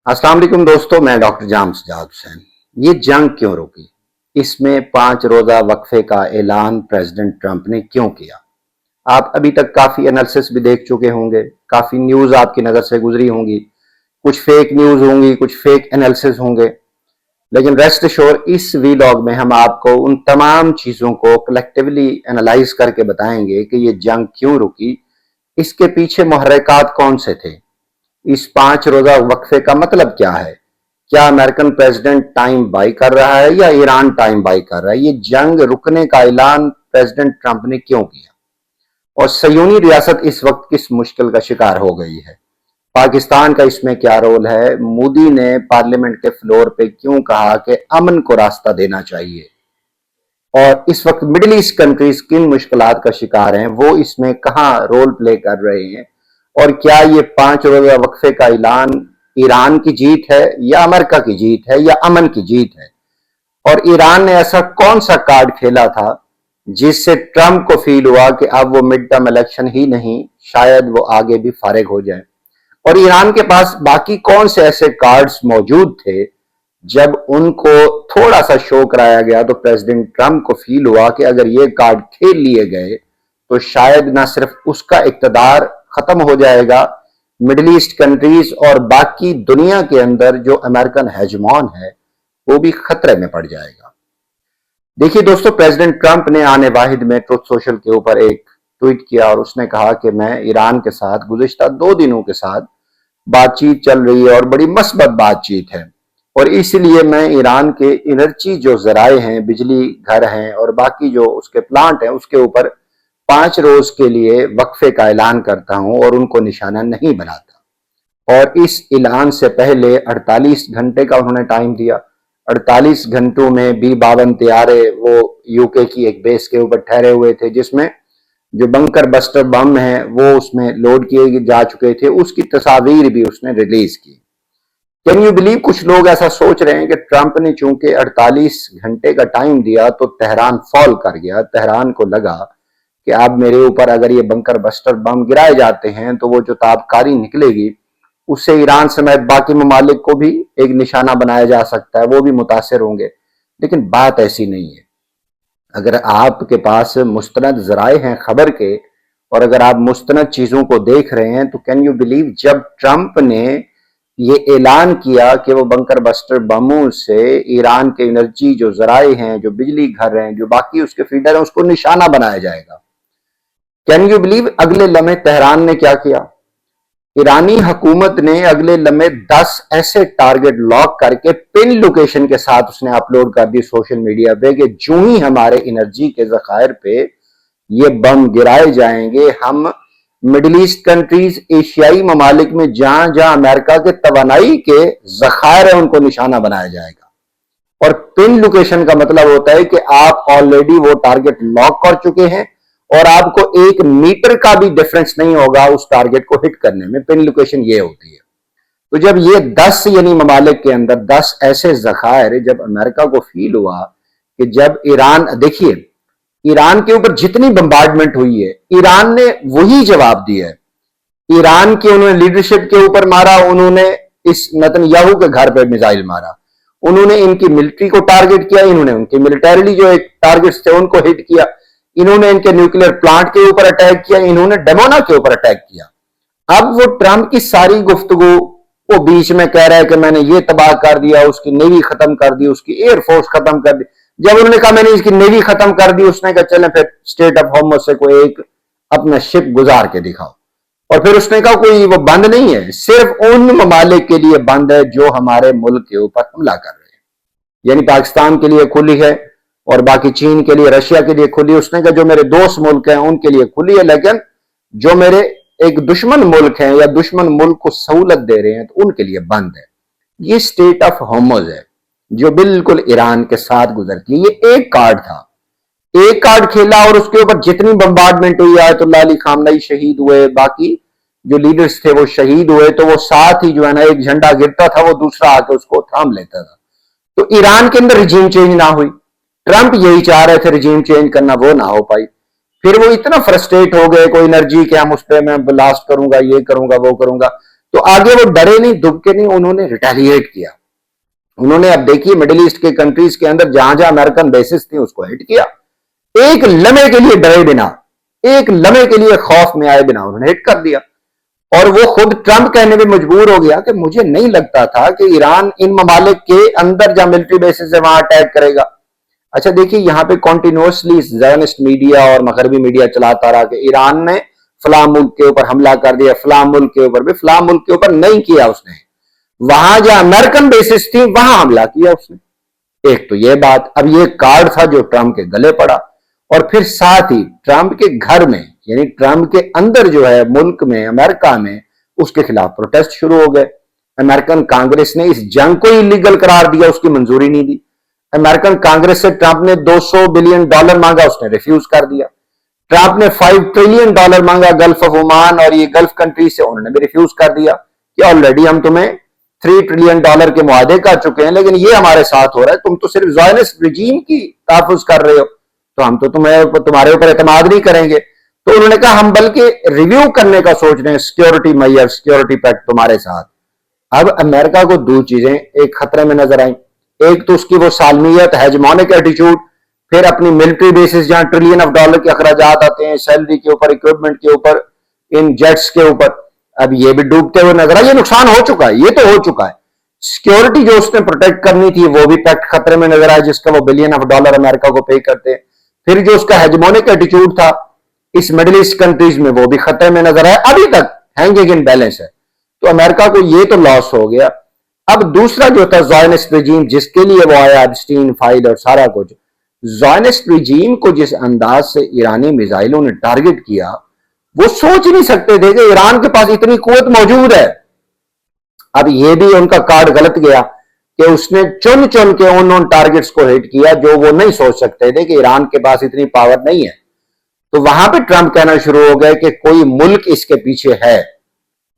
अस्सलाम वालेकुम दोस्तों, मैं डॉक्टर जाम सजाद हुसैन। ये जंग क्यों रुकी? इसमें 5 रोजा वक्फे का ऐलान प्रेसिडेंट ट्रंप ने क्यों किया? आप अभी तक काफी एनालिसिस भी देख चुके होंगे, काफी न्यूज आपकी नजर से गुजरी होंगी, कुछ फेक न्यूज होंगी, कुछ फेक एनालिसिस होंगे, लेकिन रेस्ट श्योर इस वीलॉग में हम आपको उन तमाम चीजों को कलेक्टिवली एनालाइज करके बताएंगे कि ये जंग क्यों रुकी, इसके पीछे मुहर्रिकात कौन से थे, इस 5 रोजा वक्फे का मतलब क्या है, क्या अमेरिकन प्रेसिडेंट टाइम बाई कर रहा है या ईरान टाइम बाई कर रहा है, ये जंग रुकने का ऐलान प्रेसिडेंट ट्रंप ने क्यों किया और सयूनी रियासत इस वक्त किस मुश्किल का शिकार हो गई है, पाकिस्तान का इसमें क्या रोल है, मोदी ने पार्लियामेंट के फ्लोर पे क्यों कहा कि अमन को रास्ता देना चाहिए और इस वक्त मिडिल ईस्ट कंट्रीज किन मुश्किलात का शिकार हैं, वो इसमें कहां रोल प्ले कर रहे हैं और क्या ये 5 रोजा वक्फे का ऐलान ईरान की जीत है या अमेरिका की जीत है या अमन की जीत है, और ईरान ने ऐसा कौन सा कार्ड खेला था जिससे ट्रंप को फील हुआ कि अब वो मिड टर्म इलेक्शन ही नहीं, शायद वो आगे भी फारिग हो जाए, और ईरान के पास बाकी कौन से ऐसे कार्ड्स मौजूद थे जब उनको थोड़ा सा शो कराया गया तो प्रेसिडेंट ट्रंप को फील हुआ कि अगर ये कार्ड खेल लिए गए तो शायद ना सिर्फ उसका इक्तदार खत्म हो जाएगा, मिडिल ईस्ट कंट्रीज और बाकी दुनिया के अंदर जो अमेरिकन हेजमॉन है वो भी खतरे में पड़ जाएगा। देखिए दोस्तों, प्रेसिडेंट ट्रंप ने आने वाहिद में ट्रुथ सोशल के ऊपर एक ट्वीट किया और उसने कहा कि मैं ईरान के साथ गुज़िश्ता 2 दिनों के साथ बातचीत चल रही है और बड़ी मस्बत बातचीत है और इसलिए मैं ईरान के एनर्जी जो जराए हैं, बिजली घर हैं और बाकी जो उसके प्लांट हैं उसके ऊपर 5 रोज के लिए वक्फे का ऐलान करता हूं और उनको निशाना नहीं बनाता। और इस ऐलान से पहले 48 घंटे का उन्होंने टाइम दिया। 48 घंटों में B-52 तैयारे वो यूके की एक बेस के ऊपर ठहरे हुए थे जिसमें जो बंकर बस्टर बम है वो उसमें लोड किए जा चुके थे, उसकी तस्वीर भी उसने रिलीज की। कैन यू बिलीव, कुछ लोग ऐसा सोच रहे हैं कि ट्रंप ने चूंकि 48 घंटे का टाइम दिया तो तेहरान फॉल कर गया, तेहरान को लगा कि अब मेरे ऊपर अगर ये बंकर बस्टर बम गिराए जाते हैं तो वो जो ताबकारी निकलेगी उससे ईरान समेत बाकी ममालिक को भी एक निशाना बनाया जा सकता है, वो भी मुतासिर होंगे। लेकिन बात ऐसी नहीं है। अगर आपके पास मुस्तनद जराए हैं खबर के और अगर आप मुस्तनद चीजों को देख रहे हैं तो कैन यू बिलीव, जब ट्रंप ने ये ऐलान किया कि वो बंकर बस्टर बमों से ईरान के एनर्जी जो जराए हैं, जो बिजली घर हैं, जो बाकी उसके फीडर हैं, उसको निशाना बनाया जाएगा, कैन यू बिलीव अगले लम्हे तेहरान ने क्या किया? ईरानी हुकूमत ने अगले लम्हे 10 ऐसे टारगेट लॉक करके पिन लोकेशन के साथ उसने अपलोड कर दी सोशल मीडिया पे कि जो ही हमारे एनर्जी के जखायर पे ये बम गिराए जाएंगे, हम मिडिल ईस्ट कंट्रीज, एशियाई ममालिक में जहां जहां अमेरिका के तवानाई के जखायर है उनको निशाना बनाया जाएगा। और पिन लोकेशन का मतलब होता है कि आप ऑलरेडी वो टारगेट लॉक कर चुके हैं और आपको 1 मीटर का भी डिफरेंस नहीं होगा उस टारगेट को हिट करने में। पिन लोकेशन ये होती है। तो जब ये 10 यानी ममालिक के अंदर 10 ऐसे जखायर, जब अमेरिका को फील हुआ कि जब ईरान, देखिए ईरान के ऊपर जितनी बम्बार्डमेंट हुई है ईरान ने वही जवाब दिया है। ईरान की उन्होंने लीडरशिप के ऊपर मारा, उन्होंने इस नेतन्याहू के घर पर मिसाइल मारा, उन्होंने इनकी मिलिट्री को टारगेट किया, इन्होंने उनके मिलिटरीली जो एक टारगेट्स थे उनको हिट किया, इन्होंने इनके न्यूक्लियर प्लांट के ऊपर अटैक किया, इन्होंने डमोना के ऊपर अटैक किया। अब वो ट्रंप की सारी गुफ्तगू वो बीच में कह रहा है कि मैंने ये तबाह कर दिया, उसकी नेवी खत्म कर दी, उसकी एयरफोर्स खत्म कर दी। जब उन्होंने कहा मैंने इसकी नेवी खत्म कर दी, उसने कहा चलें फिर स्टेट ऑफ होर्मुज से कोई एक अपना शिप गुजार के दिखाओ। और फिर उसने कहा कोई वो बंद नहीं है, सिर्फ उन ममालिक के लिए बंद है जो हमारे मुल्क के ऊपर हमला कर रहे हैं, यानी पाकिस्तान के लिए खुली है और बाकी चीन के लिए, रशिया के लिए खुली। उसने कहा जो मेरे दोस्त मुल्क हैं उनके लिए खुली है, लेकिन जो मेरे एक दुश्मन मुल्क हैं या दुश्मन मुल्क को सहूलत दे रहे हैं तो उनके लिए बंद है। ये स्टेट ऑफ होर्मुज है जो बिल्कुल ईरान के साथ गुजरती है। ये एक कार्ड था, एक कार्ड खेला और उसके ऊपर जितनी बम्बार्डमेंट हुई, आयतुल्लाह अली खामनई शहीद हुए, बाकी जो लीडर्स थे वो शहीद हुए, तो वो साथ ही जो है ना एक झंडा गिरता था वो दूसरा आके उसको थाम लेता था। तो ईरान के अंदर रिजीम चेंज ना हुई। ट्रंप यही चाह रहे थे रिजीम चेंज करना, वो ना हो पाई। फिर वो इतना फ्रस्ट्रेट हो गए, कोई एनर्जी के हम उस पर मैं ब्लास्ट करूंगा, ये करूंगा, वो करूंगा। तो आगे वो डरे नहीं, दुबके नहीं, उन्होंने रिटेलिएट किया। उन्होंने, अब देखिए, मिडिल ईस्ट के कंट्रीज के अंदर जहां जहां अमेरिकन बेसिस थी उसको हिट किया, एक लम्हे के लिए डरे बिना, एक लम्हे के लिए खौफ में आए बिना उन्होंने हिट कर दिया। और वो खुद ट्रंप कहने में मजबूर हो गया कि मुझे नहीं लगता था कि ईरान इन ममालिक के अंदर जहां मिलिट्री बेसिस है वहां अटैक करेगा। अच्छा देखिए, यहां पे कॉन्टिन्यूसली ज़ायनिस्ट मीडिया और मगरबी मीडिया चलाता रहा कि ईरान ने फलां मुल्क के ऊपर हमला कर दिया, फलां मुल्क के ऊपर भी, फलां मुल्क के ऊपर नहीं किया उसने, वहां जहां अमेरिकन बेसिस थी वहां हमला किया उसने। एक तो ये बात, अब ये कार्ड था जो ट्रंप के गले पड़ा। और फिर साथ ही ट्रंप के घर में, यानी ट्रंप के अंदर जो है मुल्क में, अमेरिका में, उसके खिलाफ प्रोटेस्ट शुरू हो गए। अमेरिकन कांग्रेस ने इस जंग को इलीगल करार दिया, उसकी मंजूरी नहीं दी। अमेरिकन कांग्रेस से ट्रंप ने $200 बिलियन मांगा, उसने रिफ्यूज कर दिया। ट्रंप ने $5 ट्रिलियन मांगा गल्फ ऑफ ओमान और ये गल्फ कंट्री से, उन्होंने भी रिफ्यूज कर दिया कि ऑलरेडी हम तुम्हें $3 ट्रिलियन के मुआहदे कर चुके हैं, लेकिन ये हमारे साथ हो रहा है, तुम तो सिर्फ ज़ायनिस्ट रिजीम की तहफ़्फ़ुज़ कर रहे हो, तो हम तो तुम्हारे ऊपर एतमाद नहीं करेंगे। तो उन्होंने कहा हम बल्कि रिव्यू करने का सोच रहे हैं, सिक्योरिटी मैयर, सिक्योरिटी पैक्ट तुम्हारे साथ। अब अमेरिका को दो चीजें एक खतरे में नजर आई, एक तो उसकी वो सालमियत, हेजमोनिक एटीट्यूड, फिर अपनी मिलिट्री बेसिस जहां $ट्रिलियन के अखराजात आते हैं सैलरी के ऊपर, इक्विपमेंट के ऊपर, इन जेट्स के ऊपर, अब ये भी डूबते हुए नजर आए। ये नुकसान हो चुका है, ये तो हो चुका है। सिक्योरिटी जो उसने प्रोटेक्ट करनी थी वो भी पैक्ट खतरे में नजर आया, जिसका वो $बिलियन अमेरिका को पे करते हैं। फिर जो उसका हेजमोनिक एटीट्यूड था इस मिडिल ईस्ट कंट्रीज में, वो भी खतरे में नजर आया, अभी तक हैंगिंग इन बैलेंस है। तो अमेरिका को ये तो लॉस हो गया। अब दूसरा जो था ज़ायनिस्ट रिजीम, जिसके लिए वो आया, एप्स्टीन फाइल और सारा कुछ, ज़ायनिस्ट रिजीम को जिस अंदाज से ईरानी मिसाइलों ने टारगेट किया, वो सोच ही नहीं सकते थे कि ईरान के पास इतनी कुव्वत मौजूद है। अब ये भी उनका कार्ड गलत गया कि उसने चुन चुन के उन टारगेट्स को हिट किया जो वो नहीं सोच सकते थे कि ईरान के पास इतनी पावर नहीं है। तो वहां पे ट्रंप कहना शुरू हो गए कि कोई मुल्क इसके पीछे है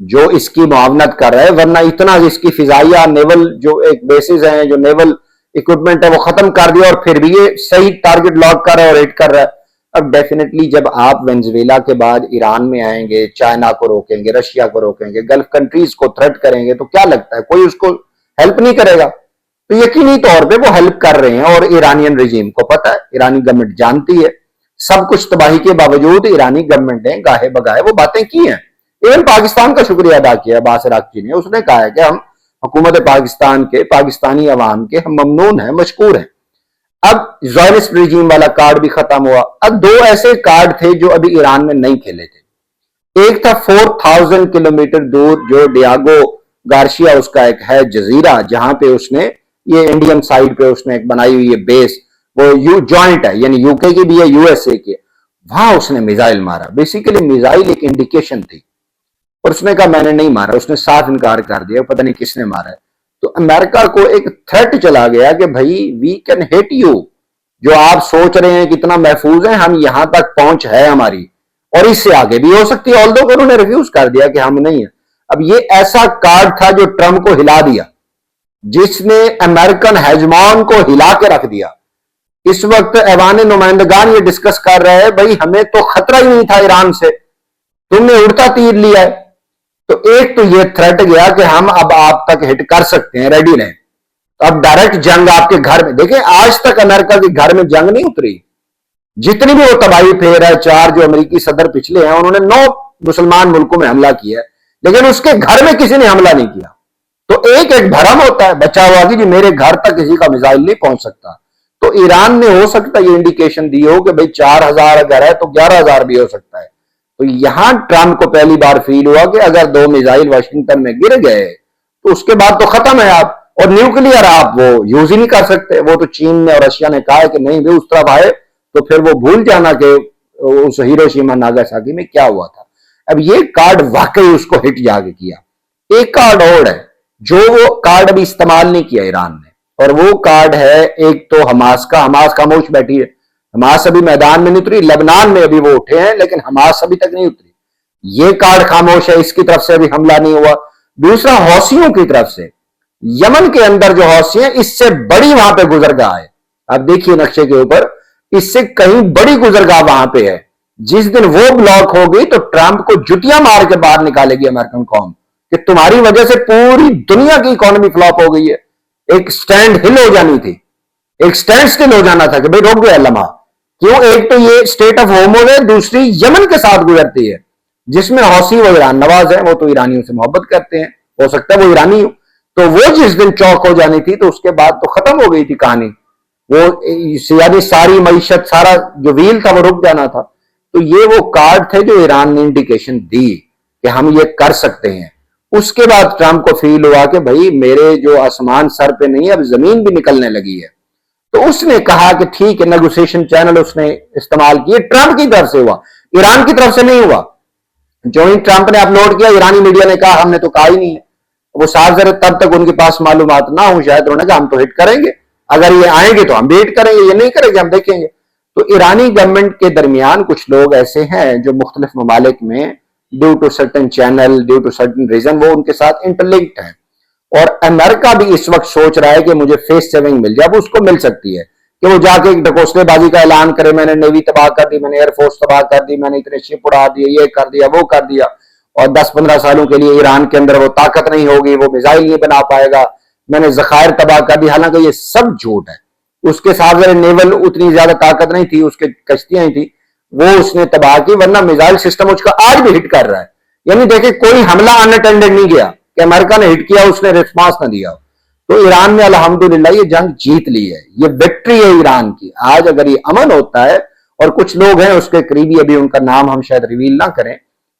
जो इसकी मुआवनत कर रहा है, वरना इतना इसकी फिजाइया नेवल जो एक बेसिस है, जो नेवल इक्विपमेंट है, वो खत्म कर दिया और फिर भी ये सही टारगेट लॉक कर रहा है और हिट कर रहा है। अब डेफिनेटली जब आप वेनेजुएला के बाद ईरान में आएंगे, चाइना को रोकेंगे, रशिया को रोकेंगे, गल्फ कंट्रीज को थ्रेट करेंगे, तो क्या लगता है कोई उसको हेल्प नहीं करेगा? तो यकीनी तौर पे वो हेल्प कर रहे हैं और ईरानियन रिजीम को पता है, ईरानी गवर्नमेंट जानती है। सब कुछ तबाही के बावजूद ईरानी गवर्नमेंट ने गाहे बगाए वो बातें की हैं। इवन पाकिस्तान का शुक्रिया अदा किया बासिर आक़ची ने, उसने कहा है कि हम हुकूमत पाकिस्तान के, पाकिस्तानी अवाम के हम ममनून हैं, मशकूर हैं। अब ज़ायनिस्ट रिजीम वाला कार्ड भी खत्म हुआ। अब दो ऐसे कार्ड थे जो अभी ईरान ने नहीं खेले थे। एक था 4000 किलोमीटर दूर जो डियागो गार्शिया उसका एक है जजीरा, जहां पे उसने ये इंडियन साइड पे उसने एक बनाई हुई है बेस, वो जॉइंट है, यानी यूके की भी है, यूएसए की, वहां उसने मिसाइल मारा। बेसिकली मिसाइल एक इंडिकेशन थी और उसने कहा मैंने नहीं मारा, उसने साफ इनकार कर दिया, पता नहीं किसने मारा है। तो अमेरिका को एक थ्रेट चला गया कि भाई वी कैन हिट यू, जो आप सोच रहे हैं कितना महफूज है, हम यहां तक पहुंच है हमारी और इससे आगे भी हो सकती है। ऑल्दो उन्होंने रिफ्यूज कर दिया कि हम नहीं है। अब ये ऐसा कार्ड था जो ट्रंप को हिला दिया, जिसने अमेरिकन हेजमॉन को हिला के रख दिया। इस वक्त ऐवान नुमाइंदगान ये डिस्कस कर रहे हैं, भाई हमें तो खतरा ही नहीं था ईरान से, तुमने उड़ता तीर लिया है। तो एक तो ये थ्रेट गया कि हम अब आप तक हिट कर सकते हैं, रेडी रहें। तो अब डायरेक्ट जंग आपके घर में, देखें आज तक अमेरिका के घर में जंग नहीं उतरी, जितनी भी वो तबाही फेर है, 4 जो अमेरिकी सदर पिछले हैं उन्होंने 9 मुसलमान मुल्कों में हमला किया है, लेकिन उसके घर में किसी ने हमला नहीं किया। तो एक एक भरम होता है बचा हुआ कि मेरे घर तक किसी का मिसाइल नहीं पहुंच सकता। तो ईरान ने हो सकता है ये इंडिकेशन दी हो कि भाई 4000 अगर है तो 11000 भी हो सकता है। तो यहां ट्रंप को पहली बार फील हुआ कि अगर 2 मिसाइल वाशिंगटन में गिर गए तो उसके बाद तो खत्म है आप, और न्यूक्लियर आप वो यूज ही नहीं कर सकते। वो तो चीन ने और रशिया ने कहा है कि नहीं भी उस तरफ आए तो फिर वो भूल जाना कि उस हिरोशिमा नागासाकी में क्या हुआ था। अब ये कार्ड वाकई उसको हिट जाके किया। एक कार्ड और है जो वो कार्ड अभी इस्तेमाल नहीं किया ईरान ने, और वो कार्ड है एक तो हमास का। हमास खामोश बैठी है, हमास अभी मैदान में नहीं उतरी, लेबनान में अभी वो उठे हैं लेकिन हमास अभी तक नहीं उतरी। ये कार्ड खामोश है, इसकी तरफ से अभी हमला नहीं हुआ। दूसरा हौसियों की तरफ से, यमन के अंदर जो हौसी है इससे बड़ी वहां पे गुजरगाह है। अब देखिए नक्शे के ऊपर, इससे कहीं बड़ी गुजरगाह वहां पे है। जिस दिन वो ब्लॉक हो गई तो ट्रंप को जुतियां मार के बाहर निकालेगी अमेरिकन कौम کہ تمہاری وجہ سے پوری دنیا کی اکانومی فلاپ ہو گئی ہے. ایک سٹینڈ ہل ہو جانی تھی, ایک سٹینڈ سٹل ہو جانا تھا کہ بھئی روک گیا لمحہ. کیوں؟ ایک تو یہ اسٹیٹ آف ہورموز ہے, دوسری یمن کے ساتھ گزرتی ہے جس میں حوثی و ایران نواز ہیں, وہ تو ایرانیوں سے محبت کرتے ہیں, ہو سکتا ہے وہ ایرانی ہو. تو وہ جس دن چوک ہو جانی تھی تو اس کے بعد تو ختم ہو گئی تھی کہانی. وہ یعنی ساری معیشت, سارا جو ویل تھا وہ رک جانا تھا. تو یہ وہ کارڈ تھے جو ایران نے انڈیکیشن دی کہ ہم یہ کر سکتے ہیں. اس کے بعد ٹرمپ کو فیل ہوا کہ بھائی میرے جو آسمان سر پہ نہیں ہے, اب زمین بھی نکلنے لگی ہے. تو اس نے کہا کہ ٹھیک ہے, نیگوسیشن چینل اس نے استعمال کیے. ٹرمپ کی طرف سے ہوا, ایران کی طرف سے نہیں ہوا. جو ہی ٹرمپ نے اپلوڈ کیا, ایرانی میڈیا نے کہا ہم نے تو کہا ہی نہیں ہے. وہ صاف ذرا تب تک ان کے پاس معلومات نہ ہوں شاید, انہوں نے کہا ہم تو ہٹ کریں گے, اگر یہ آئیں گے تو ہم بھی ہٹ کریں گے, یہ نہیں کریں گے ہم دیکھیں گے. تو ایرانی گورنمنٹ کے درمیان کچھ لوگ ایسے ہیں جو مختلف ممالک میں due to certain channel, due to certain reason وہ ان کے ساتھ انٹرلنکڈ ہیں. اور امریکہ بھی اس وقت سوچ رہا ہے کہ مجھے فیس سیونگ مل جائے. اب اس کو مل سکتی ہے کہ وہ جا کے ایک ڈکوسلے بازی کا اعلان کرے, میں نے نیوی تباہ کر دی, میں نے ایئر فورس تباہ کر دی, میں نے اتنے شپ اڑا دیے, یہ کر دیا وہ کر دیا, اور 10-15 سالوں کے لیے ایران کے اندر وہ طاقت نہیں ہوگی, وہ میزائل نہیں بنا پائے گا, میں نے ذخائر تباہ کر دی. حالانکہ یہ سب جھوٹ ہے. اس کے ساتھ نیول اتنی زیادہ طاقت نہیں تھی, اس کے کشتیاں ہی تھی, وہ اس نے تباہ کی, ورنہ میزائل سسٹم اس کا آج بھی ہٹ کر رہا ہے. یعنی دیکھیں کوئی حملہ ان اٹینڈڈ نہیں گیا کہ امریکہ نے ہٹ کیا اس نے ریسپانس نہ دیا. تو ایران نے الحمدللہ یہ جنگ جیت لی ہے, یہ وکٹری ہے ایران کی. آج اگر یہ امن ہوتا ہے, اور کچھ لوگ ہیں اس کے قریبی, ابھی ان کا نام ہم شاید ریویل نہ کریں,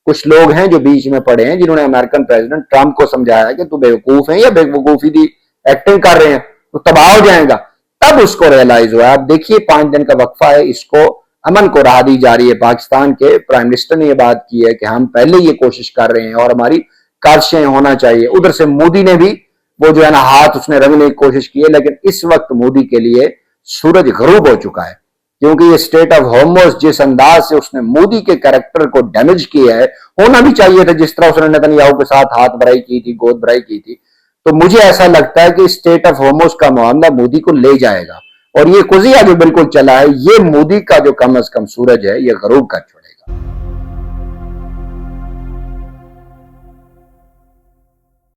کچھ لوگ ہیں جو بیچ میں پڑے ہیں جنہوں نے امریکن پریزیڈنٹ ٹرمپ کو سمجھایا کہ تو بیوقوف ہیں یا بیوقوفی دی ایکٹنگ کر رہے ہیں تو تباہ ہو جائے گا. تب اس کو ریئلائز ہوا. اب دیکھیے 5 دن کا وقفہ ہے, اس کو امن کو راہ دی جا رہی ہے. پاکستان کے پرائم منسٹر نے یہ بات کی ہے کہ ہم پہلے یہ کوشش کر رہے ہیں اور ہماری کاوشیں ہونا چاہیے. ادھر سے مودی نے بھی وہ جو ہے نا ہاتھ اس نے رنگنے کی کوشش کی ہے, لیکن اس وقت مودی کے لیے سورج غروب ہو چکا ہے, کیونکہ یہ اسٹیٹ آف ہورموز جس انداز سے اس نے مودی کے کریکٹر کو ڈیمیج کیا ہے, ہونا بھی چاہیے تھا جس طرح اس نے نیتنیاہو کے ساتھ ہاتھ برائی کی تھی, گود برائی کی تھی. تو مجھے ایسا لگتا ہے کہ اسٹیٹ آف ہورموز کا معاملہ مودی کو لے جائے گا, اور یہ قضیہ جو بالکل چلا ہے یہ مودی کا جو کم از کم سورج ہے یہ غروب کر چھوڑے.